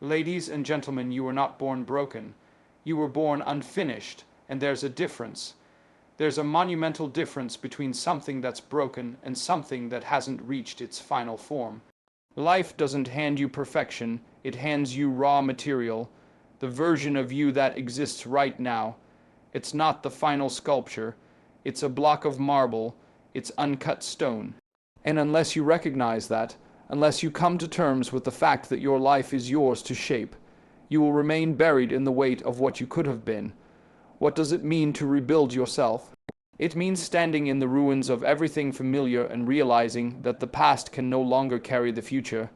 Ladies and gentlemen, you were not born broken. You were born unfinished, and there's a difference. There's a monumental difference between something that's broken and something that hasn't reached its final form. Life doesn't hand you perfection, it hands you raw material, the version of you that exists right now. It's not the final sculpture, it's a block of marble, it's uncut stone. And unless you recognize that, unless you come to terms with the fact that your life is yours to shape, you will remain buried in the weight of what you could have been. What does it mean to rebuild yourself? It means standing in the ruins of everything familiar and realizing that the past can no longer carry the future.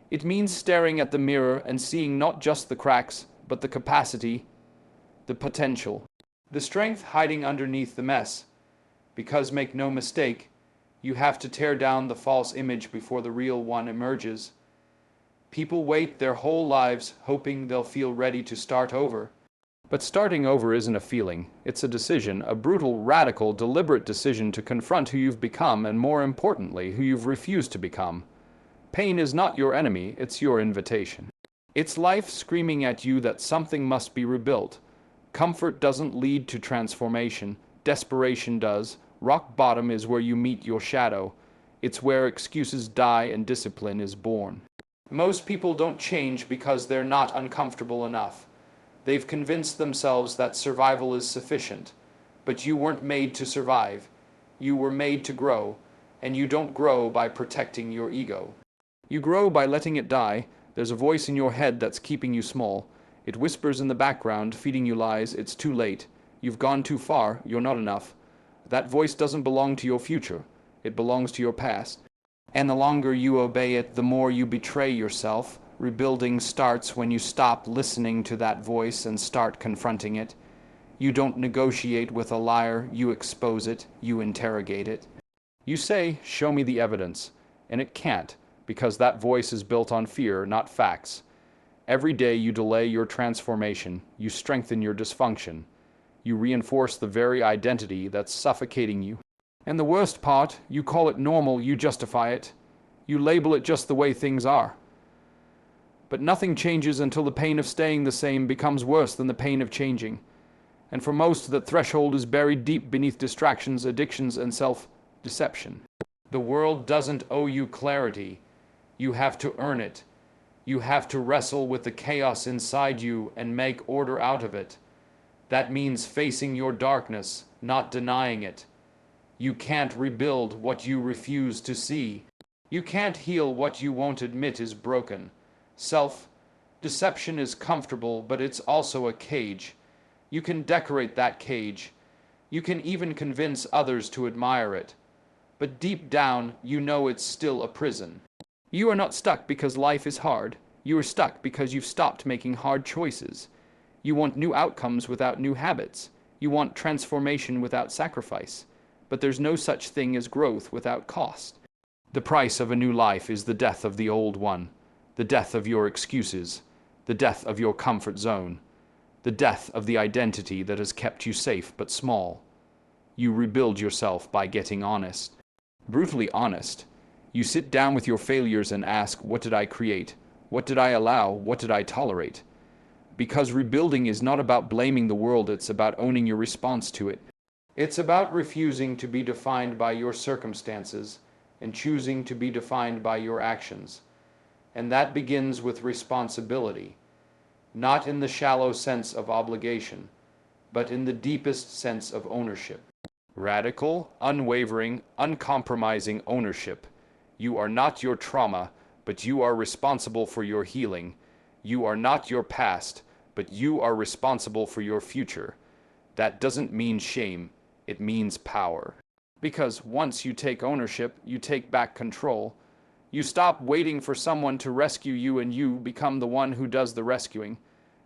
It means staring at the mirror and seeing not just the cracks, but the capacity, the potential, the strength hiding underneath the mess. Because make no mistake, you have to tear down the false image before the real one emerges. People wait their whole lives hoping they'll feel ready to start over. But starting over isn't a feeling, it's a decision, a brutal, radical, deliberate decision to confront who you've become and, more importantly, who you've refused to become. Pain is not your enemy, it's your invitation. It's life screaming at you that something must be rebuilt. Comfort doesn't lead to transformation, desperation does. Rock bottom is where you meet your shadow. It's where excuses die and discipline is born. Most people don't change because they're not uncomfortable enough. They've convinced themselves that survival is sufficient. But you weren't made to survive. You were made to grow, and you don't grow by protecting your ego. You grow by letting it die. There's a voice in your head that's keeping you small. It whispers in the background, feeding you lies. It's too late. You've gone too far. You're not enough. That voice doesn't belong to your future. It belongs to your past. And the longer you obey it, the more you betray yourself. Rebuilding starts when you stop listening to that voice and start confronting it. You don't negotiate with a liar, you expose it, you interrogate it. You say, "Show me the evidence," and it can't, because that voice is built on fear, not facts. Every day you delay your transformation, you strengthen your dysfunction. You reinforce the very identity that's suffocating you. And the worst part, you call it normal, you justify it. You label it just the way things are. But nothing changes until the pain of staying the same becomes worse than the pain of changing. And for most, the threshold is buried deep beneath distractions, addictions, and self-deception. The world doesn't owe you clarity. You have to earn it. You have to wrestle with the chaos inside you and make order out of it. That means facing your darkness, not denying it. You can't rebuild what you refuse to see. You can't heal what you won't admit is broken. Self-deception is comfortable, but it's also a cage. You can decorate that cage. You can even convince others to admire it. But deep down, you know it's still a prison. You are not stuck because life is hard. You are stuck because you've stopped making hard choices. You want new outcomes without new habits. You want transformation without sacrifice. But there's no such thing as growth without cost. The price of a new life is the death of the old one, the death of your excuses, the death of your comfort zone, the death of the identity that has kept you safe but small. You rebuild yourself by getting honest. Brutally honest. You sit down with your failures and ask, what did I create? What did I allow? What did I tolerate? Because rebuilding is not about blaming the world, it's about owning your response to it. It's about refusing to be defined by your circumstances and choosing to be defined by your actions. And that begins with responsibility, not in the shallow sense of obligation, but in the deepest sense of ownership. Radical, unwavering, uncompromising ownership. You are not your trauma, but you are responsible for your healing. You are not your past, but you are responsible for your future. That doesn't mean shame, it means power. Because once you take ownership, you take back control. You stop waiting for someone to rescue you and you become the one who does the rescuing.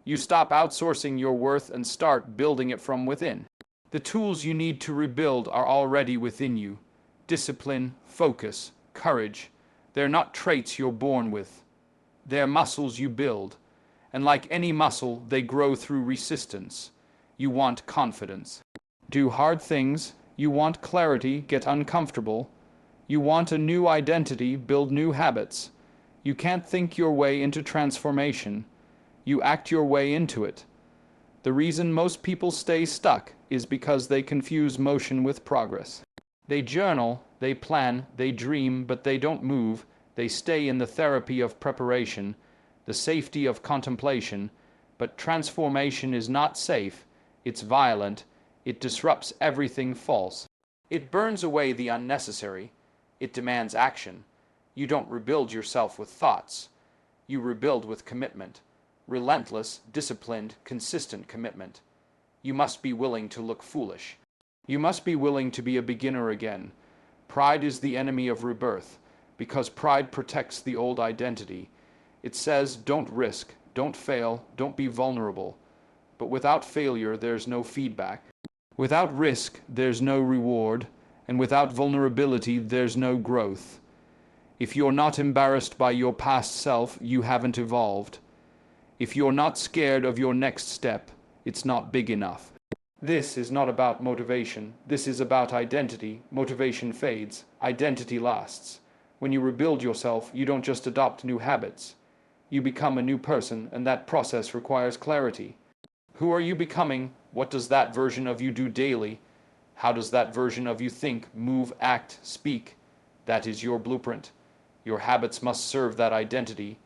You stop outsourcing your worth and start building it from within. The tools you need to rebuild are already within you. Discipline, focus, courage. They're not traits you're born with. They're muscles you build, and like any muscle, they grow through resistance. You want confidence. Do hard things. You want clarity, get uncomfortable. You want a new identity, build new habits. You can't think your way into transformation. You act your way into it. The reason most people stay stuck is because they confuse motion with progress. They journal, they plan, they dream, but they don't move. They stay in the therapy of preparation, the safety of contemplation, but transformation is not safe, it's violent, it disrupts everything false. It burns away the unnecessary, it demands action. You don't rebuild yourself with thoughts, you rebuild with commitment. Relentless, disciplined, consistent commitment. You must be willing to look foolish. You must be willing to be a beginner again. Pride is the enemy of rebirth, because pride protects the old identity. It says, don't risk, don't fail, don't be vulnerable. But without failure, there's no feedback. Without risk, there's no reward, and without vulnerability, there's no growth. If you're not embarrassed by your past self, you haven't evolved. If you're not scared of your next step, it's not big enough. This is not about motivation. This is about identity. Motivation fades. Identity lasts. When you rebuild yourself, you don't just adopt new habits. You become a new person, and that process requires clarity. Who are you becoming? What does that version of you do daily? How does that version of you think, move, act, speak? That is your blueprint. Your habits must serve that identity.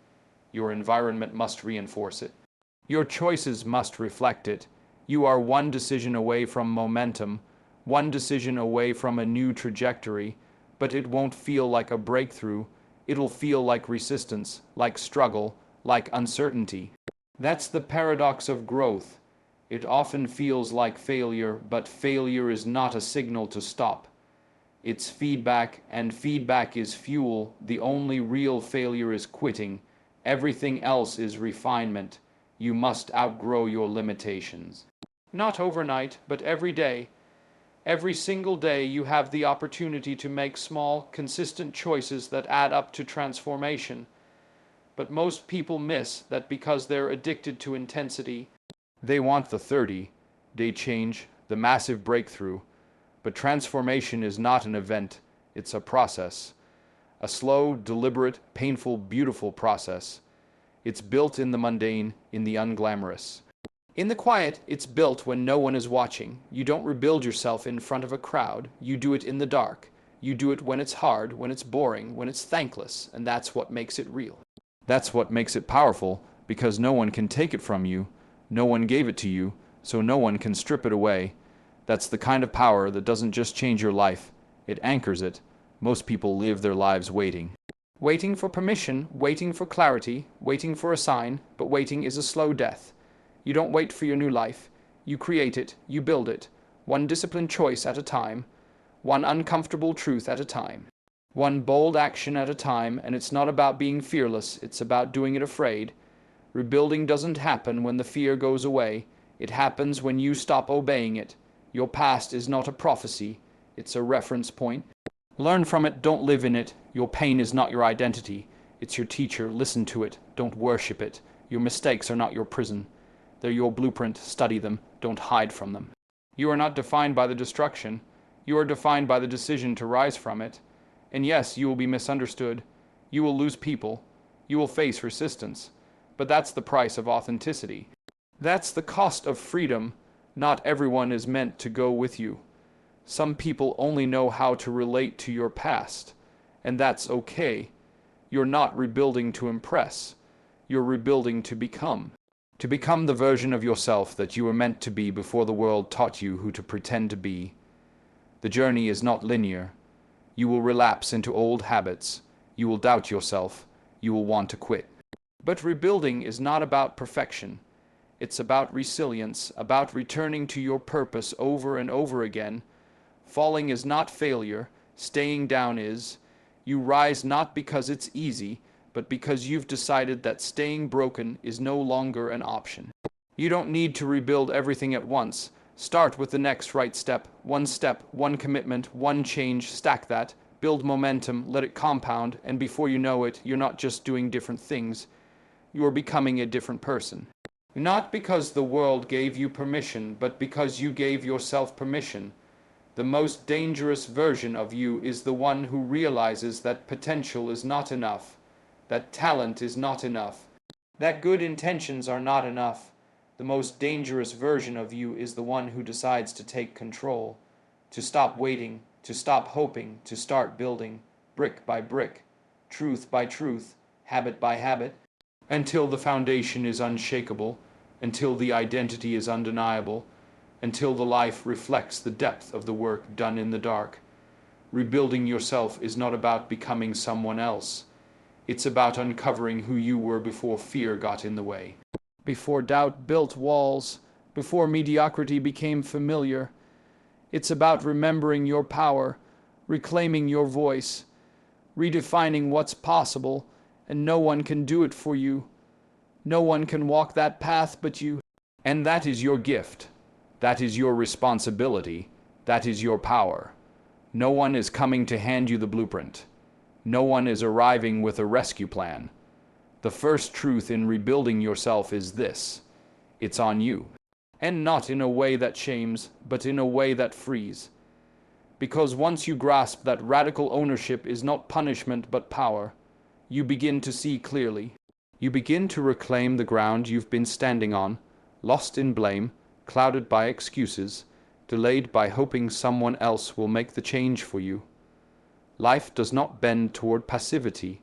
Your environment must reinforce it. Your choices must reflect it. You are one decision away from momentum, one decision away from a new trajectory, but it won't feel like a breakthrough. It'll feel like resistance, like struggle, like uncertainty. That's the paradox of growth. It often feels like failure, but failure is not a signal to stop. It's feedback, and feedback is fuel. The only real failure is quitting. Everything else is refinement. You must outgrow your limitations. Not overnight, but every day. Every single day you have the opportunity to make small, consistent choices that add up to transformation. But most people miss that because they're addicted to intensity. They want the 30-day change, the massive breakthrough. But transformation is not an event, it's a process. A slow, deliberate, painful, beautiful process. It's built in the mundane, in the unglamorous. In the quiet, it's built when no one is watching. You don't rebuild yourself in front of a crowd. You do it in the dark. You do it when it's hard, when it's boring, when it's thankless, and that's what makes it real. That's what makes it powerful, because no one can take it from you. No one gave it to you, so no one can strip it away. That's the kind of power that doesn't just change your life, it anchors it. Most people live their lives waiting. Waiting for permission, waiting for clarity, waiting for a sign, but waiting is a slow death. You don't wait for your new life. You create it, you build it, one disciplined choice at a time, one uncomfortable truth at a time, one bold action at a time, and it's not about being fearless, it's about doing it afraid. Rebuilding doesn't happen when the fear goes away. It happens when you stop obeying it. Your past is not a prophecy, it's a reference point. Learn from it, don't live in it. Your pain is not your identity. It's your teacher, listen to it, don't worship it. Your mistakes are not your prison. They're your blueprint, study them, don't hide from them. You are not defined by the destruction. You are defined by the decision to rise from it. And yes, you will be misunderstood. You will lose people. You will face resistance. But that's the price of authenticity. That's the cost of freedom. Not everyone is meant to go with you. Some people only know how to relate to your past, and that's okay. You're not rebuilding to impress. You're rebuilding to become. To become the version of yourself that you were meant to be before the world taught you who to pretend to be. The journey is not linear. You will relapse into old habits. You will doubt yourself. You will want to quit. But rebuilding is not about perfection. It's about resilience, about returning to your purpose over and over again. Falling is not failure. Staying down is. You rise not because it's easy, but because you've decided that staying broken is no longer an option. You don't need to rebuild everything at once. Start with the next right step, one commitment, one change, stack that, build momentum, let it compound, and before you know it, you're not just doing different things, you're becoming a different person. Not because the world gave you permission, but because you gave yourself permission. The most dangerous version of you is the one who realizes that potential is not enough, that talent is not enough, that good intentions are not enough. The most dangerous version of you is the one who decides to take control, to stop waiting, to stop hoping, to start building, brick by brick, truth by truth, habit by habit, until the foundation is unshakable, until the identity is undeniable, until the life reflects the depth of the work done in the dark. Rebuilding yourself is not about becoming someone else. It's about uncovering who you were before fear got in the way, before doubt built walls, before mediocrity became familiar. It's about remembering your power, reclaiming your voice, redefining what's possible, and no one can do it for you. No one can walk that path but you. And that is your gift. That is your responsibility. That is your power. No one is coming to hand you the blueprint. No one is arriving with a rescue plan. The first truth in rebuilding yourself is this: it's on you. And not in a way that shames, but in a way that frees. Because once you grasp that radical ownership is not punishment but power, you begin to see clearly. You begin to reclaim the ground you've been standing on, lost in blame, clouded by excuses, delayed by hoping someone else will make the change for you. Life does not bend toward passivity.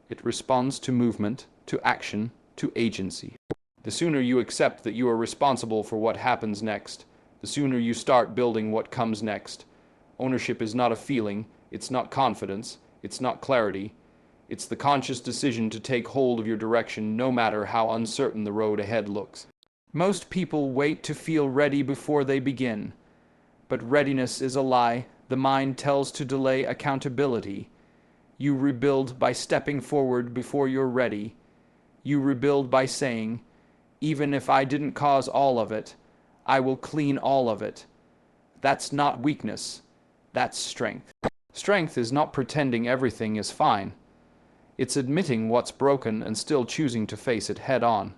It responds to movement, to action, to agency. The sooner you accept that you are responsible for what happens next, the sooner you start building what comes next. Ownership is not a feeling, it's not confidence, it's not clarity. It's the conscious decision to take hold of your direction no matter how uncertain the road ahead looks. Most people wait to feel ready before they begin. But readiness is a lie. The mind tells to delay accountability. You rebuild by stepping forward before you're ready. You rebuild by saying, even if I didn't cause all of it, I will clean all of it. That's not weakness. That's strength. Strength is not pretending everything is fine. It's admitting what's broken and still choosing to face it head on.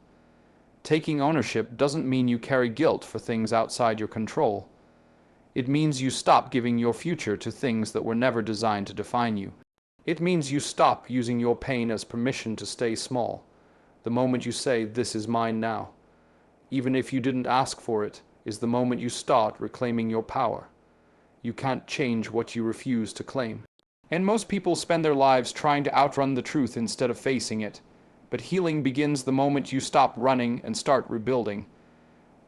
Taking ownership doesn't mean you carry guilt for things outside your control. It means you stop giving your future to things that were never designed to define you. It means you stop using your pain as permission to stay small. The moment you say, "This is mine now," even if you didn't ask for it, is the moment you start reclaiming your power. You can't change what you refuse to claim. And most people spend their lives trying to outrun the truth instead of facing it. But healing begins the moment you stop running and start rebuilding.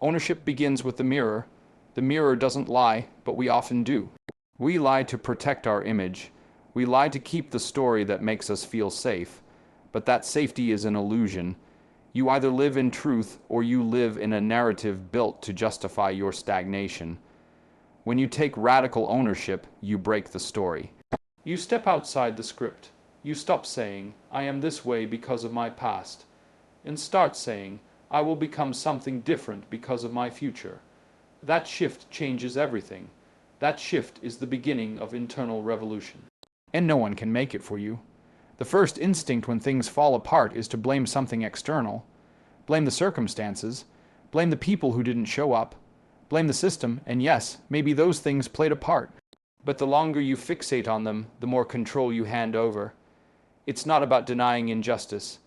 Ownership begins with the mirror. The mirror doesn't lie, but we often do. We lie to protect our image. We lie to keep the story that makes us feel safe. But that safety is an illusion. You either live in truth or you live in a narrative built to justify your stagnation. When you take radical ownership, you break the story. You step outside the script. You stop saying, "I am this way because of my past," and start saying, "I will become something different because of my future." That shift changes everything. That shift is the beginning of internal revolution. And no one can make it for you. The first instinct when things fall apart is to blame something external. Blame the circumstances. Blame the people who didn't show up. Blame the system, and yes, maybe those things played a part. But the longer you fixate on them, the more control you hand over. It's not about denying injustice.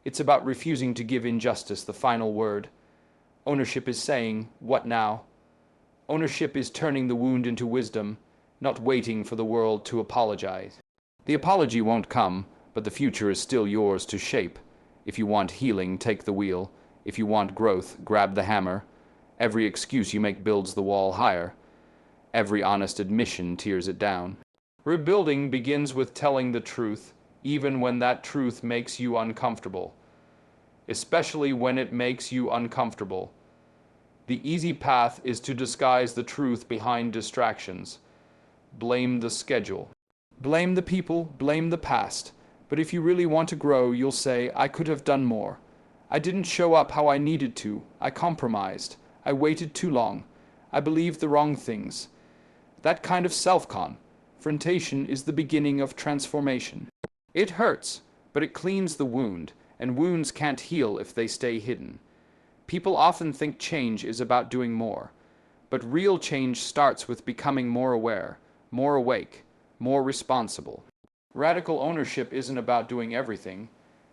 It's about refusing to give injustice the final word. Ownership is saying, "What now?" Ownership is turning the wound into wisdom, not waiting for the world to apologize. The apology won't come, but the future is still yours to shape. If you want healing, take the wheel. If you want growth, grab the hammer. Every excuse you make builds the wall higher. Every honest admission tears it down. Rebuilding begins with telling the truth, even when that truth makes you uncomfortable. Especially when it makes you uncomfortable. The easy path is to disguise the truth behind distractions. Blame the schedule. Blame the people, blame the past. But if you really want to grow, you'll say, "I could have done more. I didn't show up how I needed to. I compromised. I waited too long. I believed the wrong things." That kind of self-confrontation is the beginning of transformation. It hurts, but it cleans the wound, and wounds can't heal if they stay hidden. People often think change is about doing more, but real change starts with becoming more aware, more awake, more responsible. Radical ownership isn't about doing everything.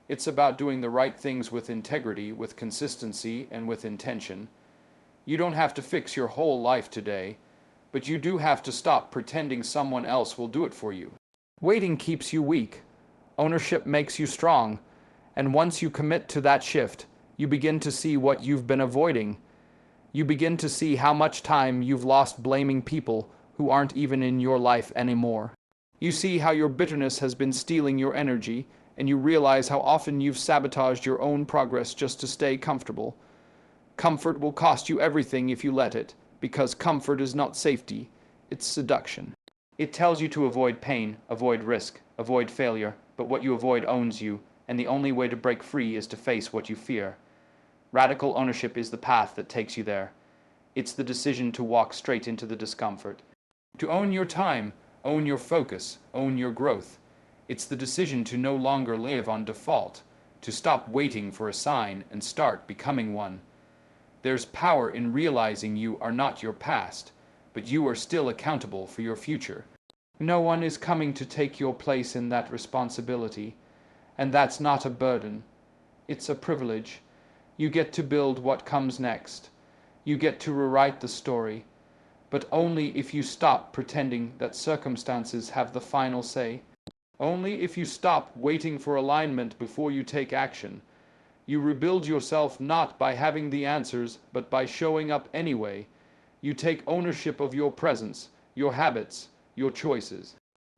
It's about doing the right things with integrity, with consistency, and with intention. You don't have to fix your whole life today, but you do have to stop pretending someone else will do it for you. Waiting keeps you weak. Ownership makes you strong. And once you commit to that shift, you begin to see what you've been avoiding. You begin to see how much time you've lost blaming people who aren't even in your life anymore. You see how your bitterness has been stealing your energy, and you realize how often you've sabotaged your own progress just to stay comfortable. Comfort will cost you everything if you let it, because comfort is not safety, it's seduction. It tells you to avoid pain, avoid risk, avoid failure, but what you avoid owns you, and the only way to break free is to face what you fear. Radical ownership is the path that takes you there. It's the decision to walk straight into the discomfort. To own your time, own your focus, own your growth. It's the decision to no longer live on default, to stop waiting for a sign and start becoming one. There's power in realizing you are not your past, but you are still accountable for your future. No one is coming to take your place in that responsibility, and that's not a burden. It's a privilege. You get to build what comes next. You get to rewrite the story, but only if you stop pretending that circumstances have the final say. Only if you stop waiting for alignment before you take action. You rebuild yourself not by having the answers, but by showing up anyway. You take ownership of your presence, your habits, your choices.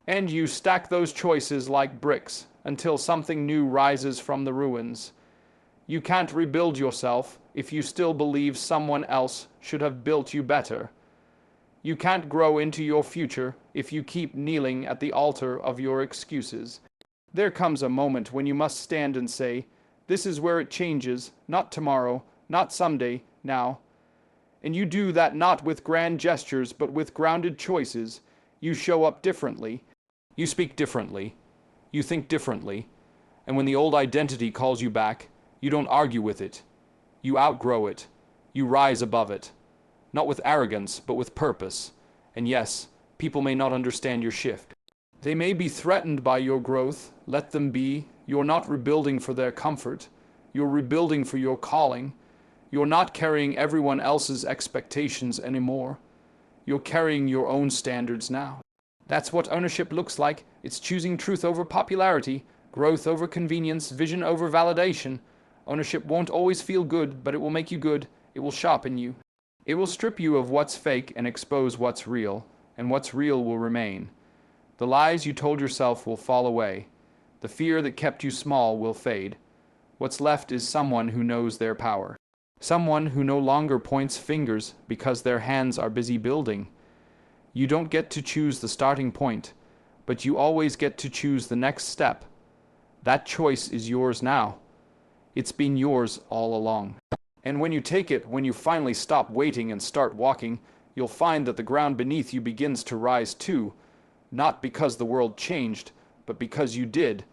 And you stack those choices like bricks until something new rises from the ruins. You can't rebuild yourself if you still believe someone else should have built you better. You can't grow into your future if you keep kneeling at the altar of your excuses. There comes a moment when you must stand and say, "This is where it changes, not tomorrow, not someday, now." And you do that not with grand gestures, but with grounded choices. You show up differently. You speak differently. You think differently. And when the old identity calls you back, you don't argue with it. You outgrow it. You rise above it. Not with arrogance, but with purpose. And yes, people may not understand your shift. They may be threatened by your growth. Let them be. You're not rebuilding for their comfort. You're rebuilding for your calling. You're not carrying everyone else's expectations anymore. You're carrying your own standards now. That's what ownership looks like. It's choosing truth over popularity, growth over convenience, vision over validation. Ownership won't always feel good, but it will make you good. It will sharpen you. It will strip you of what's fake and expose what's real, and what's real will remain. The lies you told yourself will fall away. The fear that kept you small will fade. What's left is someone who knows their power. Someone who no longer points fingers because their hands are busy building. You don't get to choose the starting point, but you always get to choose the next step. That choice is yours now. It's been yours all along. And when you take it, when you finally stop waiting and start walking, you'll find that the ground beneath you begins to rise too, not because the world changed, but because you did.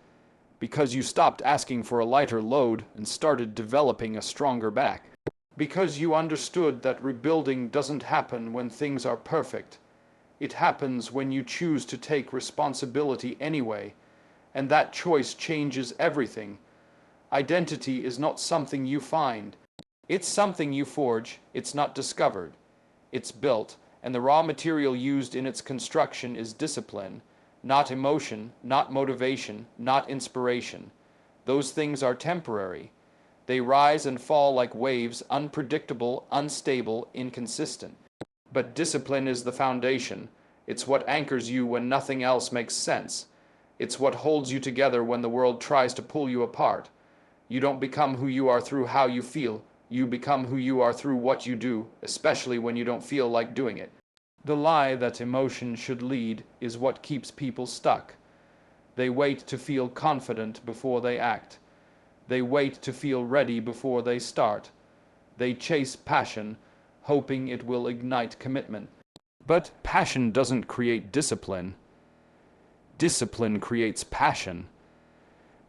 Because you stopped asking for a lighter load and started developing a stronger back. Because you understood that rebuilding doesn't happen when things are perfect. It happens when you choose to take responsibility anyway, and that choice changes everything. Identity is not something you find. It's something you forge. It's not discovered. It's built, and the raw material used in its construction is discipline, not emotion, not motivation, not inspiration. Those things are temporary. They rise and fall like waves, unpredictable, unstable, inconsistent. But discipline is the foundation. It's what anchors you when nothing else makes sense. It's what holds you together when the world tries to pull you apart. You don't become who you are through how you feel. You become who you are through what you do, especially when you don't feel like doing it. The lie that emotion should lead is what keeps people stuck. They wait to feel confident before they act. They wait to feel ready before they start. They chase passion, hoping it will ignite commitment. But passion doesn't create discipline. Discipline creates passion.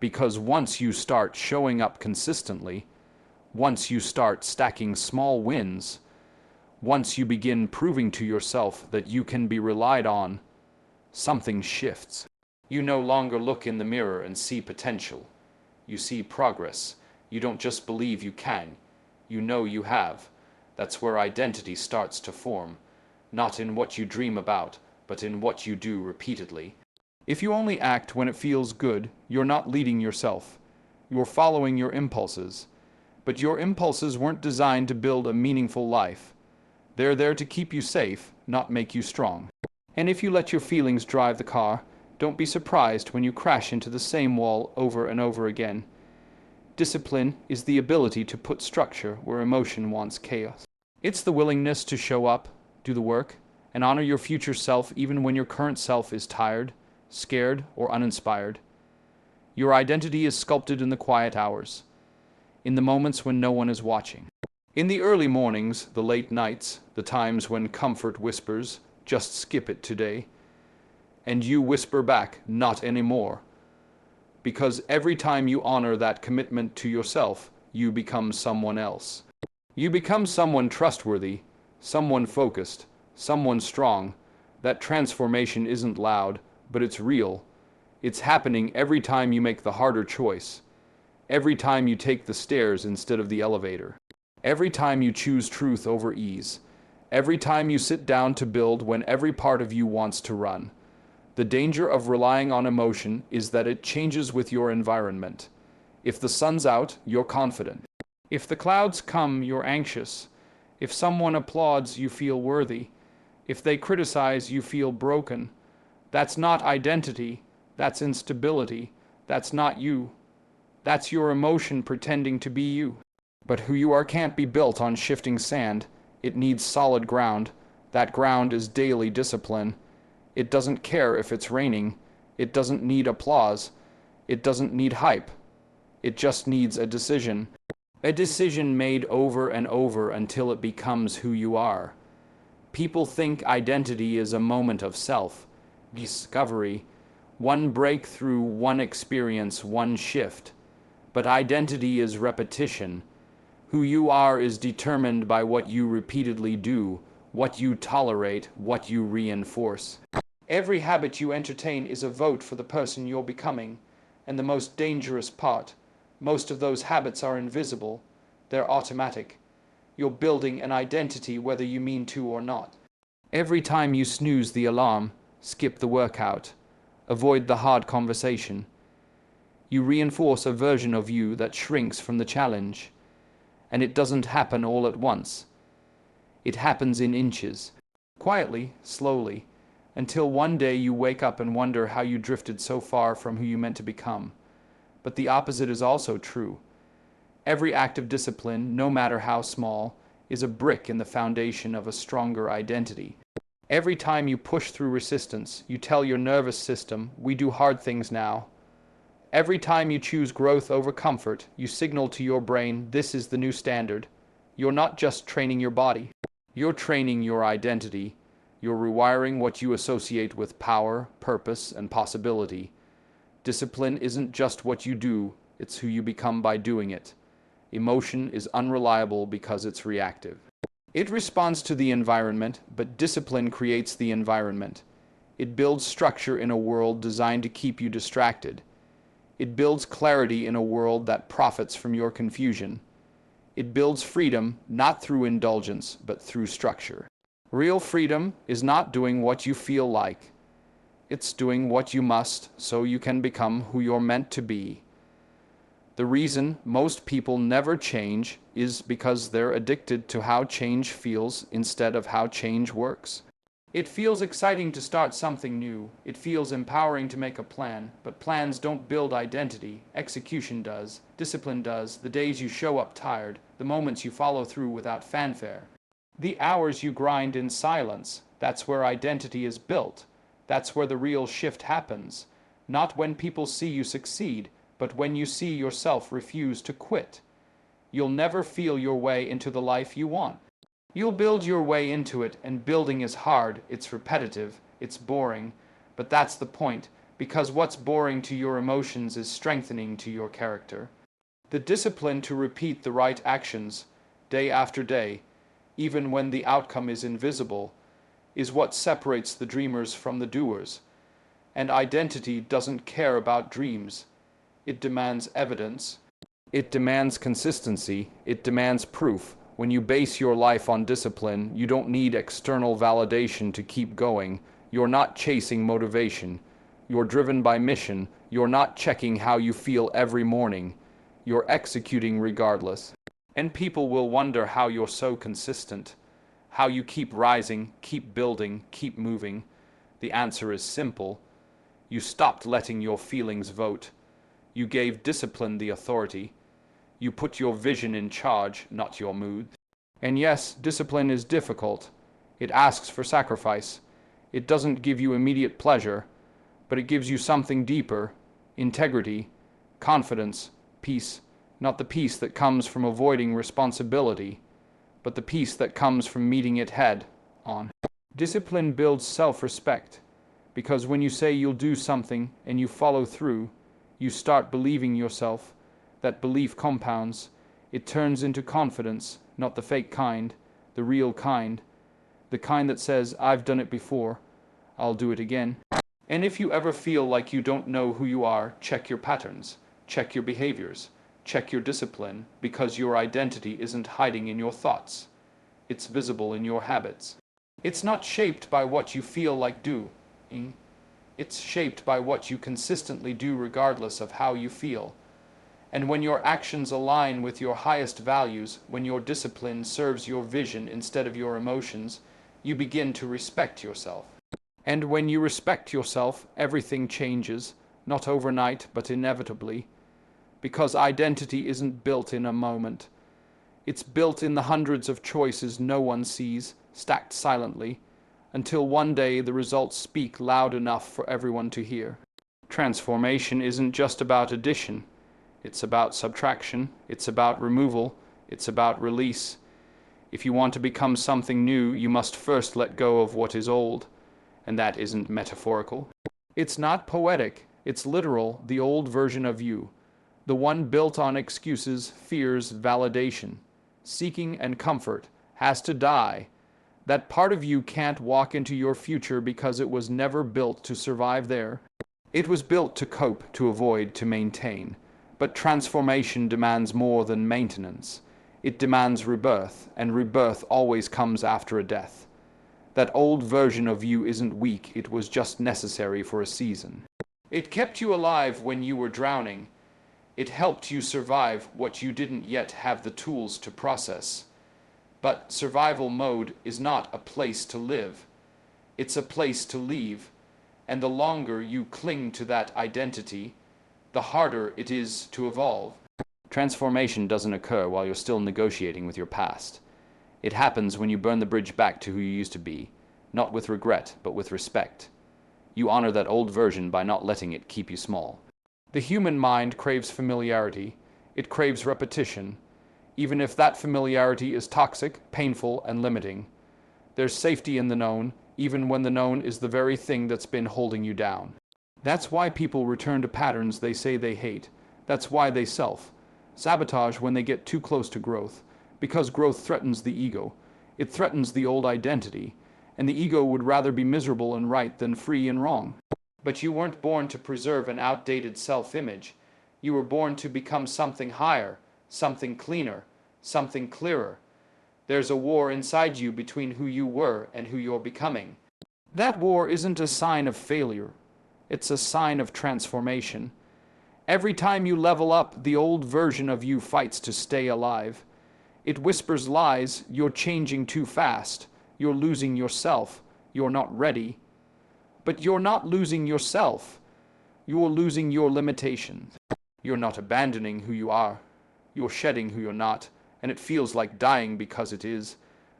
Because once you start showing up consistently, once you start stacking small wins, once you begin proving to yourself that you can be relied on, something shifts. You no longer look in the mirror and see potential. You see progress. You don't just believe you can. You know you have. That's where identity starts to form. Not in what you dream about, but in what you do repeatedly. If you only act when it feels good, you're not leading yourself. You're following your impulses. But your impulses weren't designed to build a meaningful life. They're there to keep you safe, not make you strong. And if you let your feelings drive the car, don't be surprised when you crash into the same wall over and over again. Discipline is the ability to put structure where emotion wants chaos. It's the willingness to show up, do the work, and honor your future self even when your current self is tired, scared, or uninspired. Your identity is sculpted in the quiet hours, in the moments when no one is watching. In the early mornings, the late nights, the times when comfort whispers, "Just skip it today," and you whisper back, "Not anymore." Because every time you honor that commitment to yourself, you become someone else. You become someone trustworthy, someone focused, someone strong. That transformation isn't loud, but it's real. It's happening every time you make the harder choice. Every time you take the stairs instead of the elevator. Every time you choose truth over ease. Every time you sit down to build when every part of you wants to run. The danger of relying on emotion is that it changes with your environment. If the sun's out, you're confident. If the clouds come, you're anxious. If someone applauds, you feel worthy. If they criticize, you feel broken. That's not identity. That's instability. That's not you. That's your emotion pretending to be you. But who you are can't be built on shifting sand. It needs solid ground. That ground is daily discipline. It doesn't care if it's raining. It doesn't need applause. It doesn't need hype. It just needs a decision. A decision made over and over until it becomes who you are. People think identity is a moment of self-discovery, one breakthrough, one experience, one shift. But identity is repetition. Who you are is determined by what you repeatedly do, what you tolerate, what you reinforce. Every habit you entertain is a vote for the person you're becoming. And the most dangerous part, most of those habits are invisible. They're automatic. You're building an identity whether you mean to or not. Every time you snooze the alarm, skip the workout, avoid the hard conversation, you reinforce a version of you that shrinks from the challenge. And it doesn't happen all at once. It happens in inches, quietly, slowly, until one day you wake up and wonder how you drifted so far from who you meant to become. But the opposite is also true. Every act of discipline, no matter how small, is a brick in the foundation of a stronger identity. Every time you push through resistance, you tell your nervous system, "We do hard things now." Every time you choose growth over comfort, you signal to your brain, "This is the new standard." You're not just training your body. You're training your identity. You're rewiring what you associate with power, purpose, and possibility. Discipline isn't just what you do, it's who you become by doing it. Emotion is unreliable because it's reactive. It responds to the environment, but discipline creates the environment. It builds structure in a world designed to keep you distracted. It builds clarity in a world that profits from your confusion. It builds freedom not through indulgence, but through structure. Real freedom is not doing what you feel like. It's doing what you must so you can become who you're meant to be. The reason most people never change is because they're addicted to how change feels instead of how change works. It feels exciting to start something new. It feels empowering to make a plan, but plans don't build identity. Execution does. Discipline does. The days you show up tired, the moments you follow through without fanfare. The hours you grind in silence, that's where identity is built. That's where the real shift happens. Not when people see you succeed, but when you see yourself refuse to quit. You'll never feel your way into the life you want. You'll build your way into it, and building is hard, it's repetitive, it's boring. But that's the point, because what's boring to your emotions is strengthening to your character. The discipline to repeat the right actions, day after day, even when the outcome is invisible, is what separates the dreamers from the doers. And identity doesn't care about dreams. It demands evidence. It demands consistency. It demands proof. When you base your life on discipline, you don't need external validation to keep going. You're not chasing motivation. You're driven by mission. You're not checking how you feel every morning. You're executing regardless. And people will wonder how you're so consistent, how you keep rising, keep building, keep moving. The answer is simple. You stopped letting your feelings vote. You gave discipline the authority. You put your vision in charge, not your mood. And yes, discipline is difficult. It asks for sacrifice. It doesn't give you immediate pleasure, but it gives you something deeper: integrity, confidence, peace. Not the peace that comes from avoiding responsibility, but the peace that comes from meeting it head on. Discipline builds self-respect, because when you say you'll do something and you follow through, you start believing yourself. That belief compounds. It turns into confidence, not the fake kind, the real kind. The kind that says, I've done it before, I'll do it again. And if you ever feel like you don't know who you are, check your patterns, check your behaviors, check your discipline, because your identity isn't hiding in your thoughts. It's visible in your habits. It's not shaped by what you feel like doing. It's shaped by what you consistently do regardless of how you feel. And when your actions align with your highest values, when your discipline serves your vision instead of your emotions, you begin to respect yourself. And when you respect yourself, everything changes, not overnight, but inevitably. Because identity isn't built in a moment. It's built in the hundreds of choices no one sees, stacked silently, until one day the results speak loud enough for everyone to hear. Transformation isn't just about addition. It's about subtraction. It's about removal. It's about release. If you want to become something new, you must first let go of what is old. And that isn't metaphorical. It's not poetic. It's literal, the old version of you. The one built on excuses, fears, validation, seeking and comfort, has to die. That part of you can't walk into your future because it was never built to survive there. It was built to cope, to avoid, to maintain. But transformation demands more than maintenance. It demands rebirth, and rebirth always comes after a death. That old version of you isn't weak, it was just necessary for a season. It kept you alive when you were drowning. It helped you survive what you didn't yet have the tools to process. But survival mode is not a place to live. It's a place to leave. And the longer you cling to that identity, the harder it is to evolve. Transformation doesn't occur while you're still negotiating with your past. It happens when you burn the bridge back to who you used to be, not with regret, but with respect. You honor that old version by not letting it keep you small. The human mind craves familiarity. It craves repetition, even if that familiarity is toxic, painful, and limiting. There's safety in the known, even when the known is the very thing that's been holding you down. That's why people return to patterns they say they hate. That's why they self-sabotage when they get too close to growth. Because growth threatens the ego. It threatens the old identity. And the ego would rather be miserable and right than free and wrong. But you weren't born to preserve an outdated self-image. You were born to become something higher, something cleaner, something clearer. There's a war inside you between who you were and who you're becoming. That war isn't a sign of failure. It's a sign of transformation. Every time you level up, the old version of you fights to stay alive. It whispers lies. You're changing too fast. You're losing yourself. You're not ready. But you're not losing yourself. You're losing your limitations. You're not abandoning who you are. You're shedding who you're not, and it feels like dying because it is.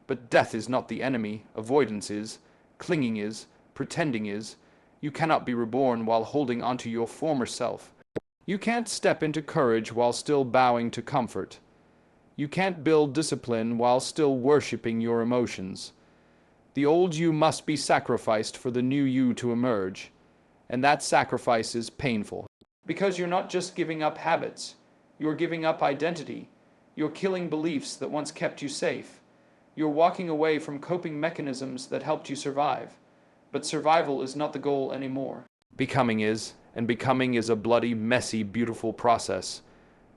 But death is not the enemy. Avoidance is. Clinging is. Pretending is. You cannot be reborn while holding onto your former self. You can't step into courage while still bowing to comfort. You can't build discipline while still worshipping your emotions. The old you must be sacrificed for the new you to emerge. And that sacrifice is painful. Because you're not just giving up habits. You're giving up identity. You're killing beliefs that once kept you safe. You're walking away from coping mechanisms that helped you survive. But survival is not the goal anymore. Becoming is, and becoming is a bloody, messy, beautiful process.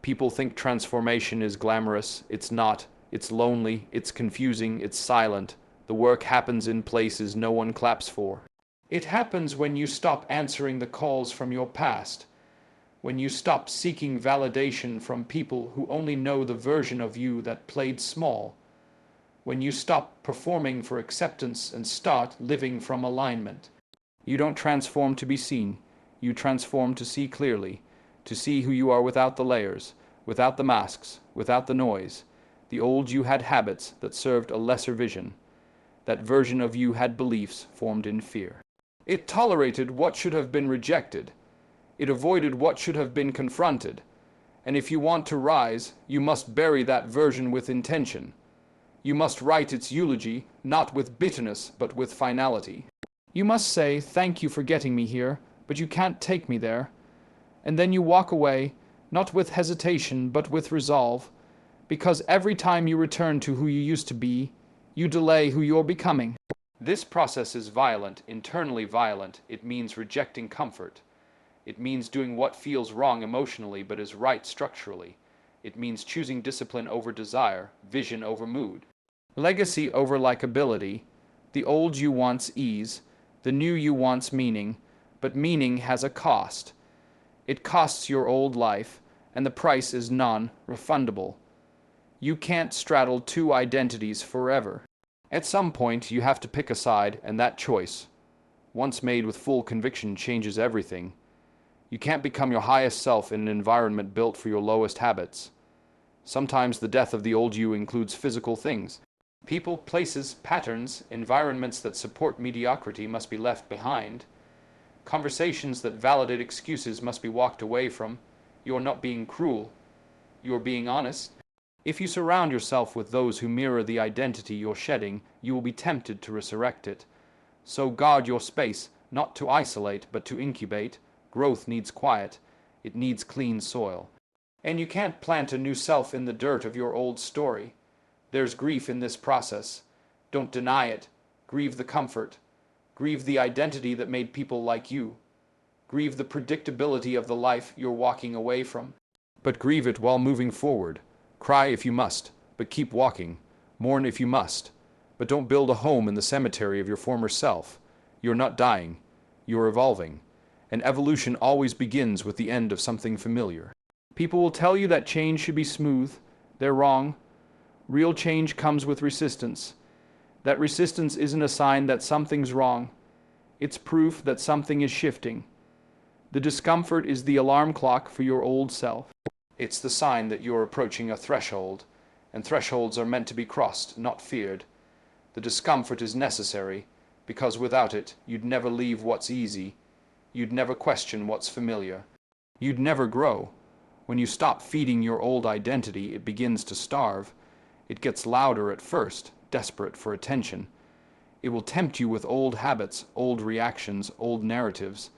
People think transformation is glamorous. It's not. It's lonely, it's confusing, it's silent. The work happens in places no one claps for. It happens when you stop answering the calls from your past, when you stop seeking validation from people who only know the version of you that played small, when you stop performing for acceptance and start living from alignment. You don't transform to be seen. You transform to see clearly, to see who you are without the layers, without the masks, without the noise. The old you had habits that served a lesser vision. That version of you had beliefs formed in fear. It tolerated what should have been rejected. It avoided what should have been confronted. And if you want to rise, you must bury that version with intention. You must write its eulogy, not with bitterness, but with finality. You must say, "Thank you for getting me here, but you can't take me there." And then you walk away, not with hesitation, but with resolve. Because every time you return to who you used to be, you delay who you're becoming. This process is violent, internally violent. It means rejecting comfort. It means doing what feels wrong emotionally but is right structurally. It means choosing discipline over desire, vision over mood. Legacy over likability. The old you wants ease, the new you wants meaning, but meaning has a cost. It costs your old life, and the price is non-refundable. You can't straddle two identities forever. At some point, you have to pick a side, and that choice, once made with full conviction, changes everything. You can't become your highest self in an environment built for your lowest habits. Sometimes the death of the old you includes physical things. People, places, patterns, environments that support mediocrity must be left behind. Conversations that validate excuses must be walked away from. You're not being cruel. You're being honest. If you surround yourself with those who mirror the identity you're shedding, you will be tempted to resurrect it. So guard your space, not to isolate, but to incubate. Growth needs quiet. It needs clean soil. And you can't plant a new self in the dirt of your old story. There's grief in this process. Don't deny it. Grieve the comfort. Grieve the identity that made people like you. Grieve the predictability of the life you're walking away from. But grieve it while moving forward. Cry if you must, but keep walking. Mourn if you must, but don't build a home in the cemetery of your former self. You're not dying. You're evolving. And evolution always begins with the end of something familiar. People will tell you that change should be smooth. They're wrong. Real change comes with resistance. That resistance isn't a sign that something's wrong. It's proof that something is shifting. The discomfort is the alarm clock for your old self. It's the sign that you're approaching a threshold, and thresholds are meant to be crossed, not feared. The discomfort is necessary, because without it, you'd never leave what's easy. You'd never question what's familiar. You'd never grow. When you stop feeding your old identity, it begins to starve. It gets louder at first, desperate for attention. It will tempt you with old habits, old reactions, old narratives.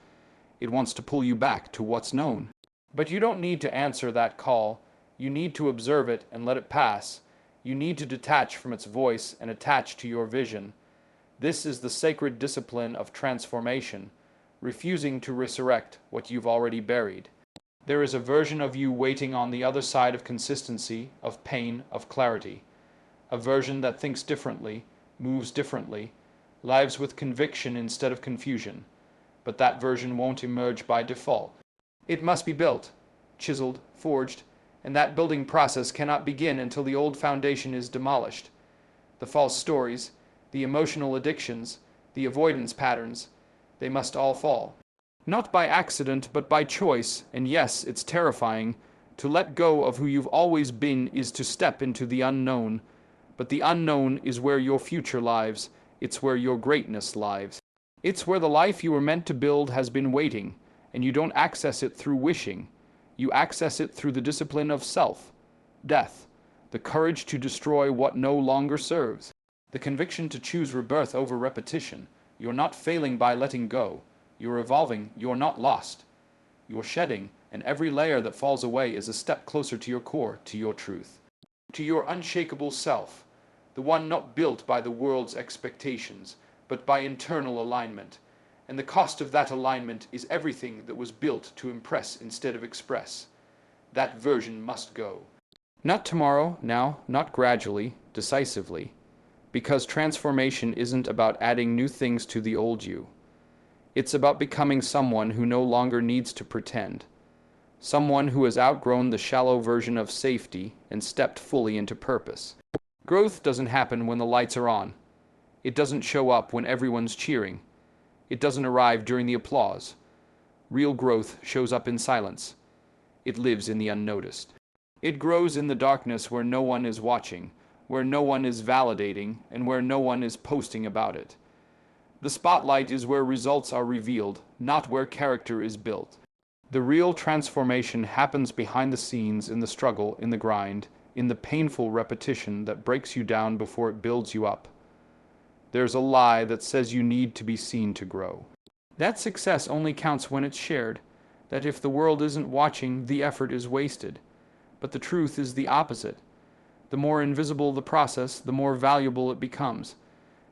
It wants to pull you back to what's known. But you don't need to answer that call. You need to observe it and let it pass. You need to detach from its voice and attach to your vision. This is the sacred discipline of transformation, refusing to resurrect what you've already buried. There is a version of you waiting on the other side of consistency, of pain, of clarity. A version that thinks differently, moves differently, lives with conviction instead of confusion. But that version won't emerge by default. It must be built, chiseled, forged, and that building process cannot begin until the old foundation is demolished. The false stories, the emotional addictions, the avoidance patterns, they must all fall. Not by accident, but by choice, and yes, it's terrifying. To let go of who you've always been is to step into the unknown. But the unknown is where your future lives. It's where your greatness lives. It's where the life you were meant to build has been waiting. And you don't access it through wishing. You access it through the discipline of self, death, the courage to destroy what no longer serves, the conviction to choose rebirth over repetition. You're not failing by letting go. You're evolving. You're not lost. You're shedding, and every layer that falls away is a step closer to your core, to your truth, to your unshakable self, the one not built by the world's expectations, but by internal alignment. and the cost of that alignment is everything that was built to impress instead of express. That version must go. Not tomorrow, now, not gradually, decisively, because transformation isn't about adding new things to the old you. It's about becoming someone who no longer needs to pretend. Someone who has outgrown the shallow version of safety and stepped fully into purpose. Growth doesn't happen when the lights are on. It doesn't show up when everyone's cheering. It doesn't arrive during the applause. Real growth shows up in silence. It lives in the unnoticed. It grows in the darkness where no one is watching, where no one is validating, and where no one is posting about it. The spotlight is where results are revealed, not where character is built. The real transformation happens behind the scenes, in the struggle, in the grind, in the painful repetition that breaks you down before it builds you up. There's a lie that says you need to be seen to grow. That success only counts when it's shared, that if the world isn't watching, the effort is wasted. But the truth is the opposite. The more invisible the process, the more valuable it becomes,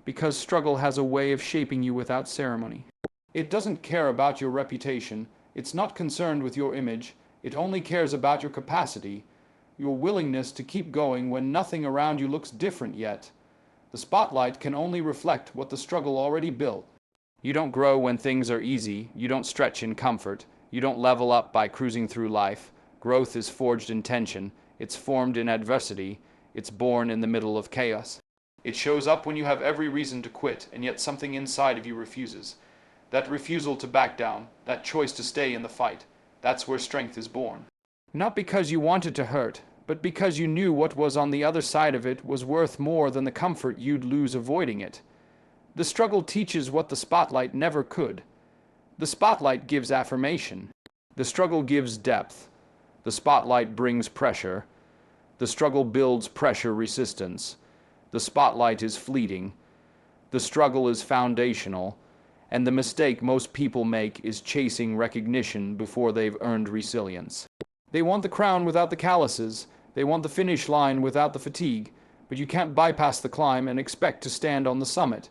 because struggle has a way of shaping you without ceremony. It doesn't care about your reputation. It's not concerned with your image. It only cares about your capacity, your willingness to keep going when nothing around you looks different yet. The spotlight can only reflect what the struggle already built. You don't grow when things are easy. You don't stretch in comfort. You don't level up by cruising through life. Growth is forged in tension. It's formed in adversity. It's born in the middle of chaos. It shows up when you have every reason to quit, and yet something inside of you refuses. That refusal to back down, that choice to stay in the fight, that's where strength is born. Not because you wanted to hurt, but because you knew what was on the other side of it was worth more than the comfort you'd lose avoiding it. The struggle teaches what the spotlight never could. The spotlight gives affirmation. The struggle gives depth. The spotlight brings pressure. The struggle builds pressure resistance. The spotlight is fleeting. The struggle is foundational. And the mistake most people make is chasing recognition before they've earned resilience. They want the crown without the calluses. They want the finish line without the fatigue. But you can't bypass the climb and expect to stand on the summit.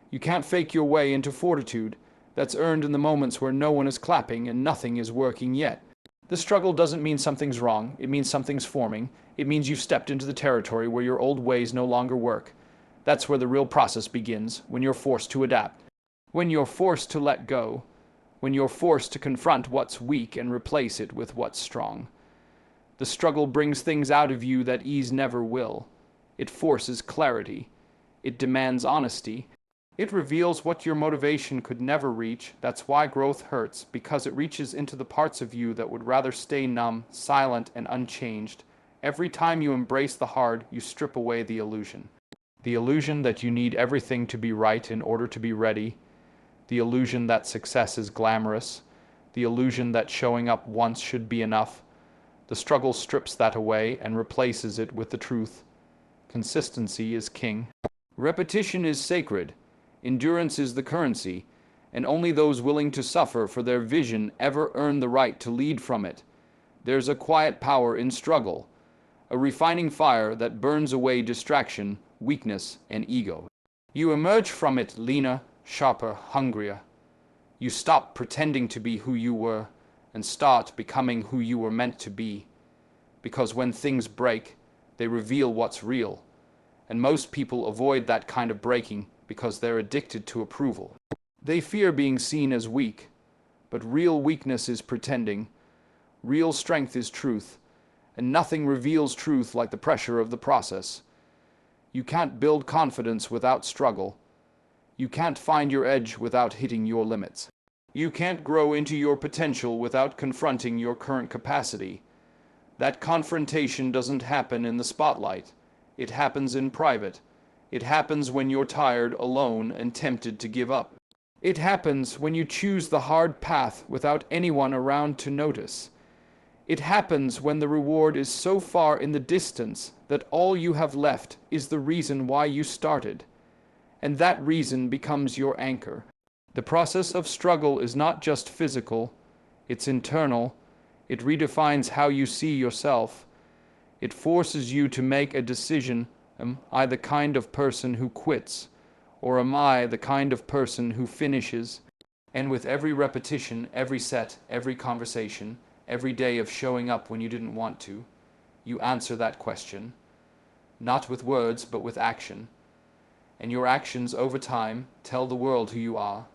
You can't fake your way into fortitude that's earned in the moments where no one is clapping and nothing is working yet. The struggle doesn't mean something's wrong. It means something's forming. It means you've stepped into the territory where your old ways no longer work. That's where the real process begins, when you're forced to adapt. When you're forced to let go, when you're forced to confront what's weak and replace it with what's strong. The struggle brings things out of you that ease never will. It forces clarity. It demands honesty. It reveals what your motivation could never reach. That's why growth hurts, because it reaches into the parts of you that would rather stay numb, silent, and unchanged. Every time you embrace the hard, you strip away the illusion. The illusion that you need everything to be right in order to be ready. The illusion that success is glamorous. The illusion that showing up once should be enough. The struggle strips that away and replaces it with the truth. Consistency is king. Repetition is sacred. Endurance is the currency, and only those willing to suffer for their vision ever earn the right to lead from it. There's a quiet power in struggle, a refining fire that burns away distraction, weakness, and ego. You emerge from it leaner, sharper, hungrier. You stop pretending to be who you were and start becoming who you were meant to be. Because when things break, they reveal what's real. And most people avoid that kind of breaking because they're addicted to approval. They fear being seen as weak, but real weakness is pretending. Real strength is truth, and nothing reveals truth like the pressure of the process. You can't build confidence without struggle. You can't find your edge without hitting your limits. You can't grow into your potential without confronting your current capacity. That confrontation doesn't happen in the spotlight. It happens in private. It happens when you're tired, alone, and tempted to give up. It happens when you choose the hard path without anyone around to notice. It happens when the reward is so far in the distance that all you have left is the reason why you started. And that reason becomes your anchor. The process of struggle is not just physical, it's internal. It redefines how you see yourself. It forces you to make a decision. Am I the kind of person who quits? Or am I the kind of person who finishes? And with every repetition, every set, every conversation, every day of showing up when you didn't want to, you answer that question, not with words but with action. And your actions over time tell the world who you are,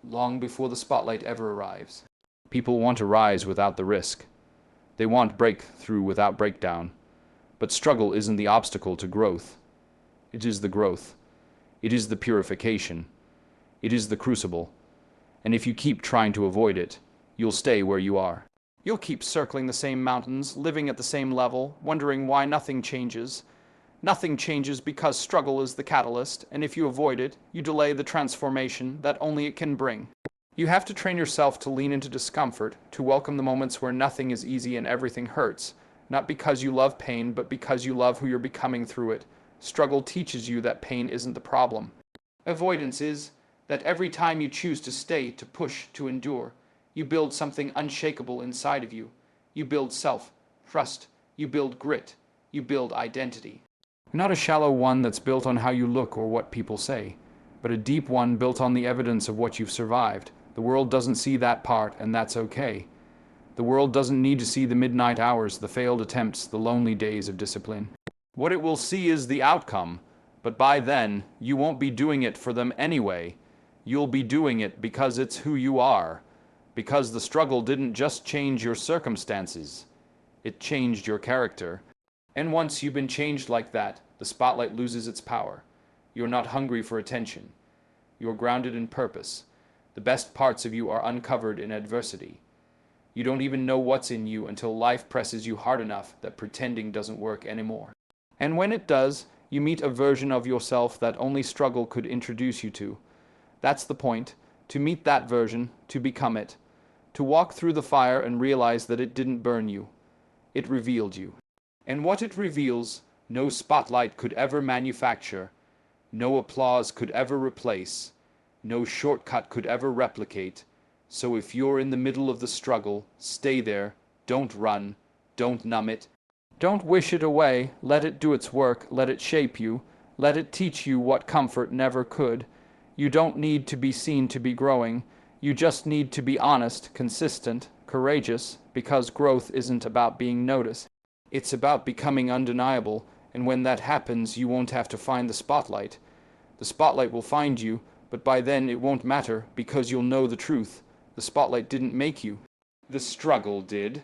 long before the spotlight ever arrives. People want to rise without the risk. They want breakthrough without breakdown. But struggle isn't the obstacle to growth. It is the growth. It is the purification. It is the crucible. And if you keep trying to avoid it, you'll stay where you are. You'll keep circling the same mountains, living at the same level, wondering why nothing changes. Nothing changes because struggle is the catalyst, and if you avoid it, you delay the transformation that only it can bring. You have to train yourself to lean into discomfort, to welcome the moments where nothing is easy and everything hurts, not because you love pain, but because you love who you're becoming through it. Struggle teaches you that pain isn't the problem. Avoidance is that every time you choose to stay, to push, to endure, you build something unshakable inside of you. You build self-trust. You build grit. You build identity. Not a shallow one that's built on how you look or what people say, but a deep one built on the evidence of what you've survived. The world doesn't see that part, and that's okay. The world doesn't need to see the midnight hours, the failed attempts, the lonely days of discipline. What it will see is the outcome, but by then, you won't be doing it for them anyway. You'll be doing it because it's who you are. Because the struggle didn't just change your circumstances, it changed your character. And once you've been changed like that, the spotlight loses its power. You're not hungry for attention. You're grounded in purpose. The best parts of you are uncovered in adversity. You don't even know what's in you until life presses you hard enough that pretending doesn't work anymore. And when it does, you meet a version of yourself that only struggle could introduce you to. That's the point, to meet that version, to become it. To walk through the fire and realize that it didn't burn you. It revealed you. And what it reveals, no spotlight could ever manufacture, no applause could ever replace, no shortcut could ever replicate. So if you're in the middle of the struggle, stay there, don't run, don't numb it. Don't wish it away, let it do its work, let it shape you, let it teach you what comfort never could. You don't need to be seen to be growing, you just need to be honest, consistent, courageous, because growth isn't about being noticed. It's about becoming undeniable, and when that happens, you won't have to find the spotlight. The spotlight will find you, but by then it won't matter, because you'll know the truth. The spotlight didn't make you. The struggle did.